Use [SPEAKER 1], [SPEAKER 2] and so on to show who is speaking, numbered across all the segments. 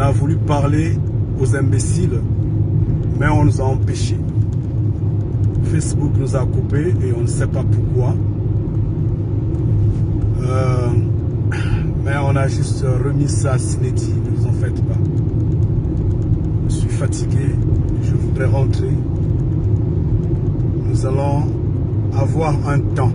[SPEAKER 1] a voulu parler aux imbéciles, mais on nous a empêchés. Facebook nous a coupés et on ne sait pas pourquoi. Mais on a juste remis ça à Cinédi, ne vous en faites pas. Je suis fatigué, je voudrais rentrer. Nous allons avoir un temps.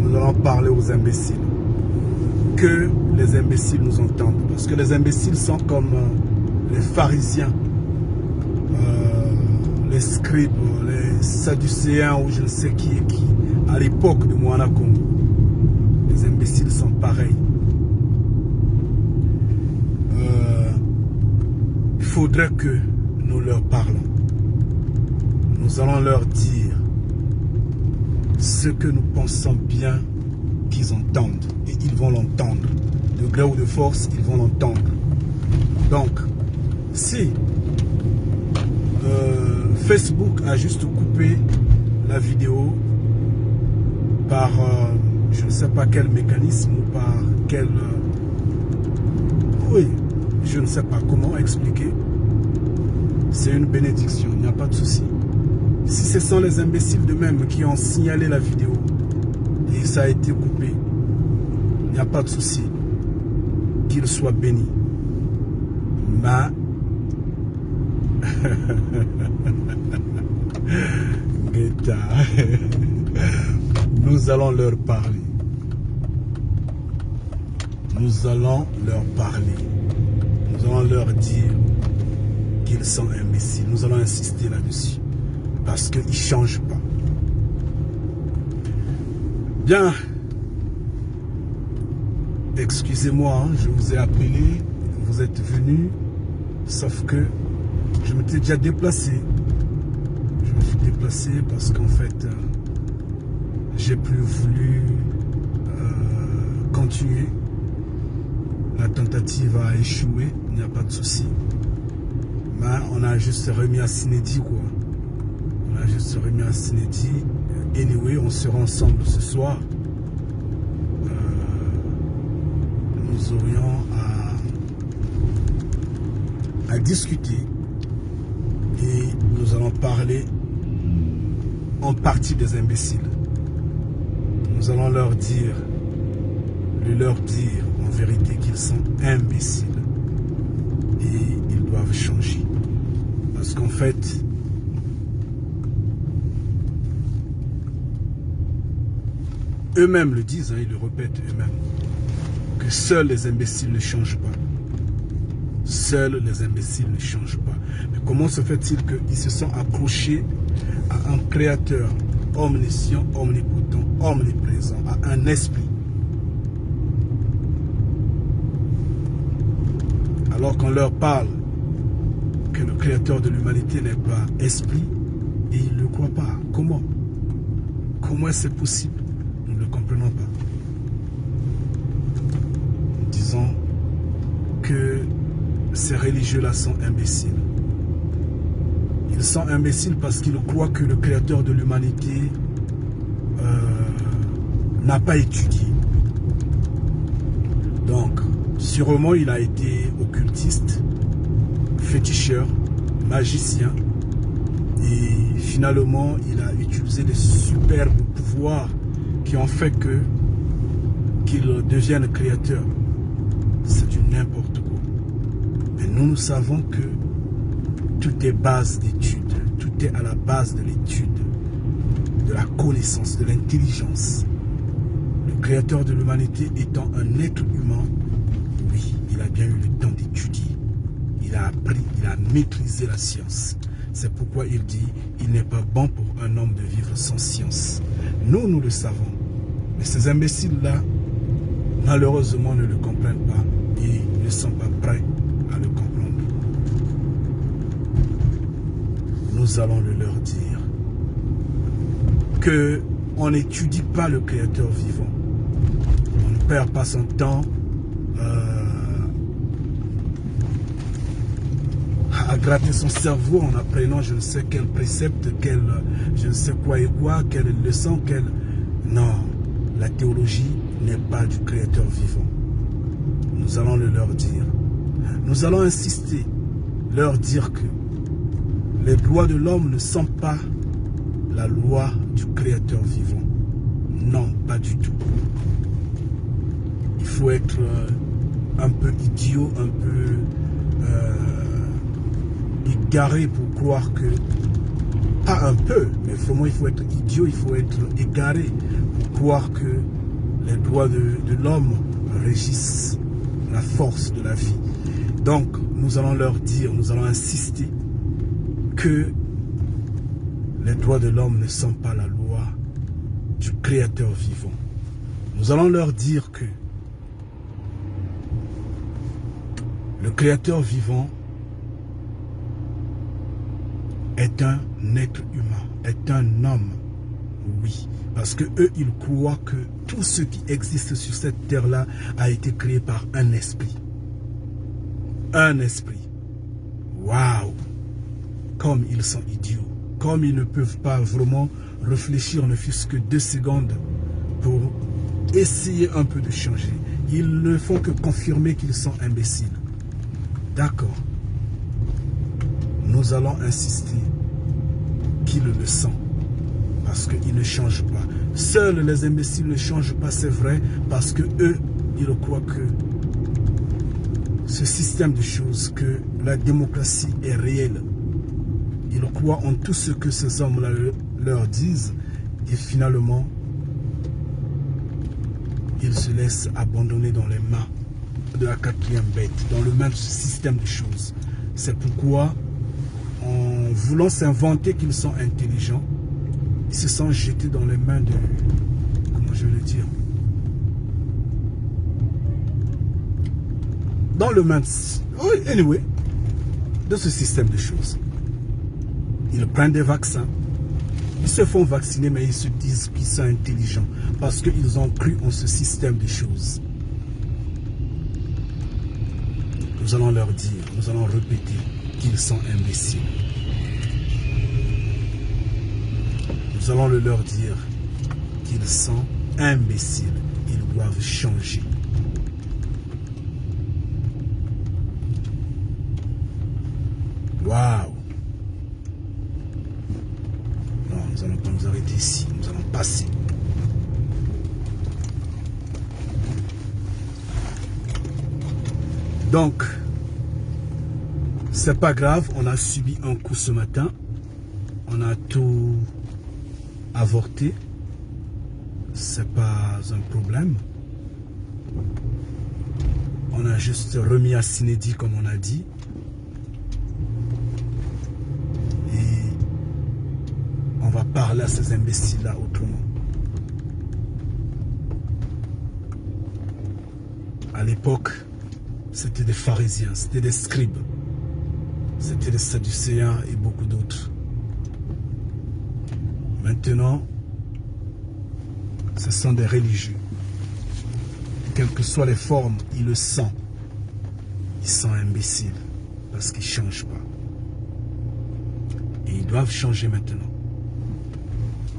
[SPEAKER 1] Nous allons parler aux imbéciles. Que les imbéciles nous entendent. Parce que les imbéciles sont comme les pharisiens, les scribes, les sadducéens ou je ne sais qui est qui, à l'époque de Moana Congo. Les imbéciles sont pareils. Il faudrait que nous leur parlons. Nous allons leur dire ce que nous pensons bien qu'ils entendent. Et ils vont l'entendre. De gré ou de force, ils vont l'entendre. Donc, si Facebook a juste coupé la vidéo par je ne sais pas quel mécanisme ou par quel... oui, je ne sais pas comment expliquer. C'est une bénédiction, il n'y a pas de souci. Si ce sont les imbéciles d'eux-mêmes qui ont signalé la vidéo et ça a été coupé, il n'y a pas de souci. Qu'ils soient bénis. Mais nous allons leur parler. Nous allons leur parler. Nous allons leur dire qu'ils sont imbéciles. Nous allons insister là-dessus. Parce qu'ils ne changent pas. Bien. Excusez-moi, hein, je vous ai appelé. Vous êtes venu. Sauf que je m'étais déjà déplacé. Je me suis déplacé parce qu'en fait, j'ai plus voulu continuer. La tentative a échoué, il n'y a pas de souci. Mais on a juste remis à Cinédi, quoi. On a juste remis à Cinédi. Anyway, on sera ensemble ce soir. Nous aurions à discuter. Et nous allons parler en partie des imbéciles. Nous allons leur dire en vérité qu'ils sont imbéciles. Et ils doivent changer. Parce qu'en fait, eux-mêmes le disent, hein, ils le répètent eux-mêmes, que seuls les imbéciles ne changent pas. Seuls les imbéciles ne changent pas. Mais comment se fait-il qu'ils se sont accrochés à un créateur omniscient, omnipotent, omniprésent, à un esprit? Alors qu'on leur parle que le créateur de l'humanité n'est pas esprit, et ils ne le croient pas. Comment? Comment est-ce possible? Nous ne le comprenons pas. Disons que ces religieux-là sont imbéciles. Ils sont imbéciles parce qu'ils croient que le créateur de l'humanité n'a pas étudié. Donc, sûrement, il a été occultiste, féticheur, magicien. Et finalement, il a utilisé des superbes pouvoirs qui ont fait qu'il devienne créateur. C'est du n'importe quoi. Mais nous savons que tout est base d'études. Tout est à la base de l'étude, de la connaissance, de l'intelligence. Le créateur de l'humanité étant un être humain, oui, il a bien eu le temps d'étudier. Il a appris, il a maîtrisé la science. C'est pourquoi il dit, il n'est pas bon pour un homme de vivre sans science. Nous le savons. Mais ces imbéciles-là, malheureusement, ne le comprennent pas et ne sont pas prêts à le comprendre. Nous allons le leur dire que on n'étudie pas le créateur vivant. On ne perd pas son temps à gratter son cerveau en apprenant je ne sais quel précepte, quel je ne sais quoi et quoi, quelle leçon, quelle... Non, la théologie n'est pas du créateur vivant. Nous allons le leur dire. Nous allons insister, leur dire que les droits de l'homme ne sont pas la loi du Créateur vivant. Non, pas du tout. Il faut être un peu idiot, un peu égaré pour croire que, pas un peu, mais vraiment il faut être idiot, il faut être égaré pour croire que les droits de l'homme régissent la force de la vie. Donc, nous allons leur dire, nous allons insister que les droits de l'homme ne sont pas la loi du Créateur vivant. Nous allons leur dire que le Créateur vivant est un être humain, est un homme, oui. Parce que eux, ils croient que tout ce qui existe sur cette terre-là a été créé par un esprit. Un esprit. Waouh! Comme ils sont idiots. Comme ils ne peuvent pas vraiment réfléchir, ne fût-ce que 2 secondes pour essayer un peu de changer. Ils ne font que confirmer qu'ils sont imbéciles. D'accord. Nous allons insister qu'ils le sont. Parce qu'ils ne changent pas. Seuls les imbéciles ne changent pas, c'est vrai, parce que eux, ils croient que ce système de choses, que la démocratie est réelle. Ils croient en tout ce que ces hommes-là leur disent et finalement, ils se laissent abandonner dans les mains de la 4e bête, dans le même système de choses. C'est pourquoi, en voulant s'inventer qu'ils sont intelligents, ils se sont jetés dans les mains de, comment je vais le dire, dans le main, anyway, de ce système de choses. Ils prennent des vaccins, ils se font vacciner, mais ils se disent qu'ils sont intelligents parce qu'ils ont cru en ce système de choses. Nous allons leur dire, nous allons répéter qu'ils sont imbéciles. Nous allons leur dire qu'ils sont imbéciles. Ils doivent changer. Waouh! Non, nous allons pas nous arrêter ici. Nous allons passer. Donc, c'est pas grave. On a subi un coup ce matin. On a tout avorté, c'est pas un problème. On a juste remis à Cinédi comme on a dit. Et on va parler à ces imbéciles-là autrement. À l'époque, c'était des pharisiens, c'était des scribes, c'était des sadducéens et beaucoup d'autres. Maintenant, ce sont des religieux. Quelles que soient les formes, ils le sentent. Ils sont imbéciles parce qu'ils ne changent pas. Et ils doivent changer maintenant.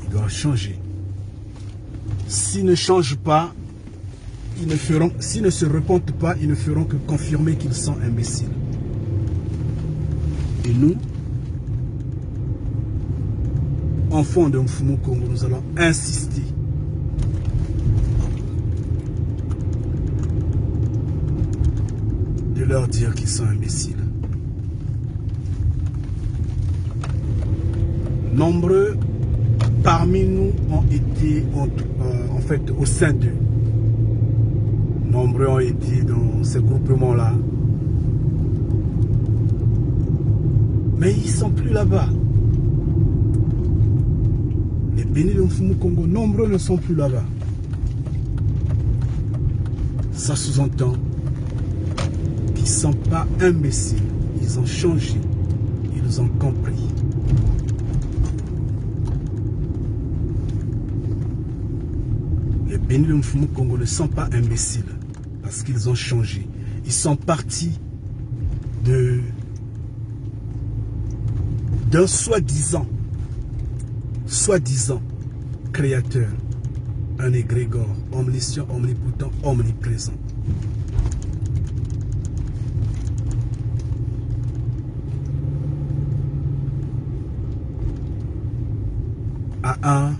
[SPEAKER 1] Ils doivent changer. S'ils ne changent pas, ils ne feront, s'ils ne se repentent pas, ils ne feront que confirmer qu'ils sont imbéciles. Et nous, enfants de Mfumu Kongo, nous allons insister de leur dire qu'ils sont imbéciles. Nombreux parmi nous ont été, en fait, au sein d'eux. Nombreux ont été dans ces groupements-là. Mais ils ne sont plus là-bas. Les bénis de Mfumu Kongo, nombreux ne sont plus là-bas. Ça sous-entend qu'ils ne sont pas imbéciles. Ils ont changé. Ils ont compris. Les bénis de Mfumu Kongo ne sont pas imbéciles parce qu'ils ont changé. Ils sont partis d'un soi-disant créateur, un égrégore, omniscient, omnipotent, omniprésent. un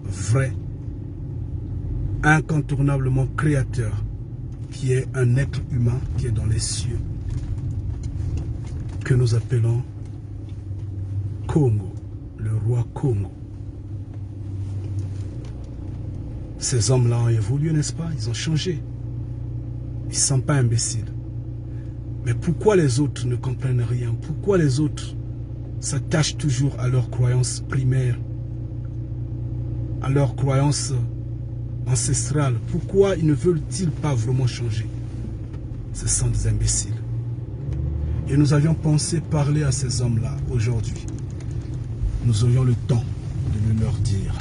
[SPEAKER 1] vrai, incontournablement créateur, qui est un être humain qui est dans les cieux, que nous appelons Congo, le roi Congo. Ces hommes-là ont évolué, n'est-ce pas? Ils ont changé. Ils ne sont pas imbéciles. Mais pourquoi les autres ne comprennent rien? Pourquoi les autres s'attachent toujours à leurs croyances primaires, à leurs croyances ancestrales? Pourquoi ils ne veulent-ils pas vraiment changer? Ce sont des imbéciles. Et nous avions pensé parler à ces hommes-là aujourd'hui. Nous aurions le temps de le leur dire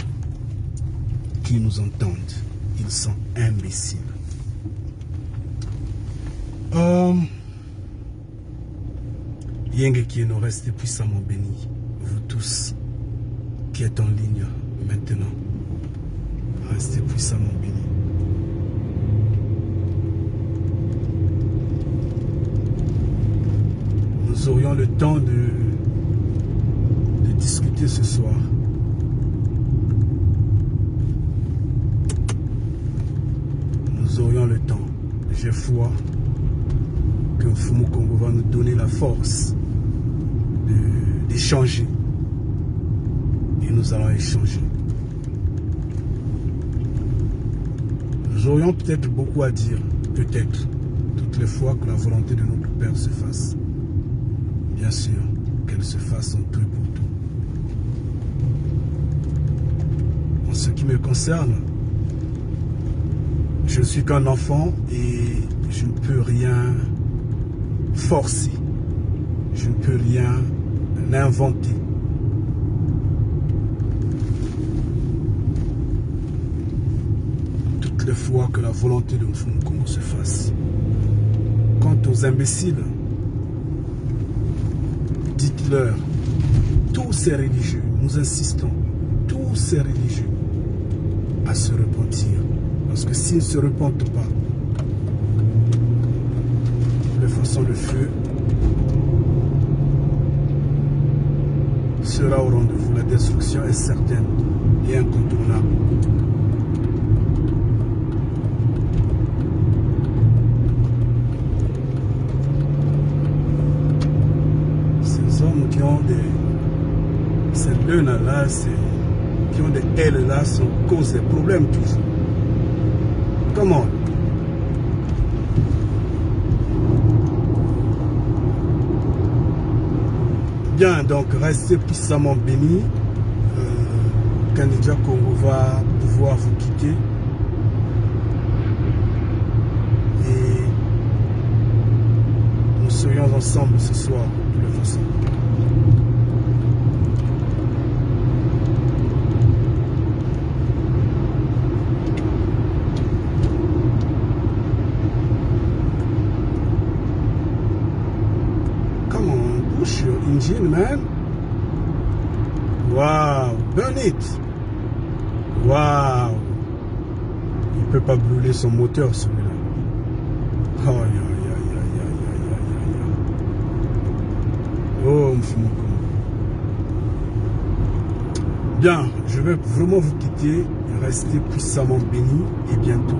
[SPEAKER 1] qu'ils nous entendent. Ils sont imbéciles. Yenge qui nous reste puissamment béni. Vous tous qui êtes en ligne maintenant, restez puissamment bénis. Nous aurions le temps de discuter ce soir. Nous aurions le temps. J'ai foi que Mfumu Congo va nous donner la force d'échanger. Et nous allons échanger. Nous aurions peut-être beaucoup à dire, peut-être, toutes les fois que la volonté de notre Père se fasse. Bien sûr, qu'elle se fasse en tout et pour tout. En ce qui me concerne, je ne suis qu'un enfant et je ne peux rien forcer. Je ne peux rien inventer. Toutes les fois que la volonté de Mfumu Congo se fasse. Quant aux imbéciles, dites-leur, tous ces religieux, nous insistons, tous ces religieux, à se repentir. Parce que s'ils ne se repentent pas, de façon le feu sera au rendez-vous. La destruction est certaine et incontournable. Ces hommes qui ont ces leunes-là, qui ont des ailes-là, sont cause des problèmes toujours. Comment? Bien, donc restez puissamment bénis. Kanidja Congo va pouvoir vous quitter. Et nous serions ensemble ce soir, de toute façon. Push your engine, man. Wow, burn it. Wow. Il peut pas brûler son moteur, celui-là. Oh, oh, Mfumu Congo. Bien, je vais vraiment vous quitter. Restez puissamment bénis et bientôt.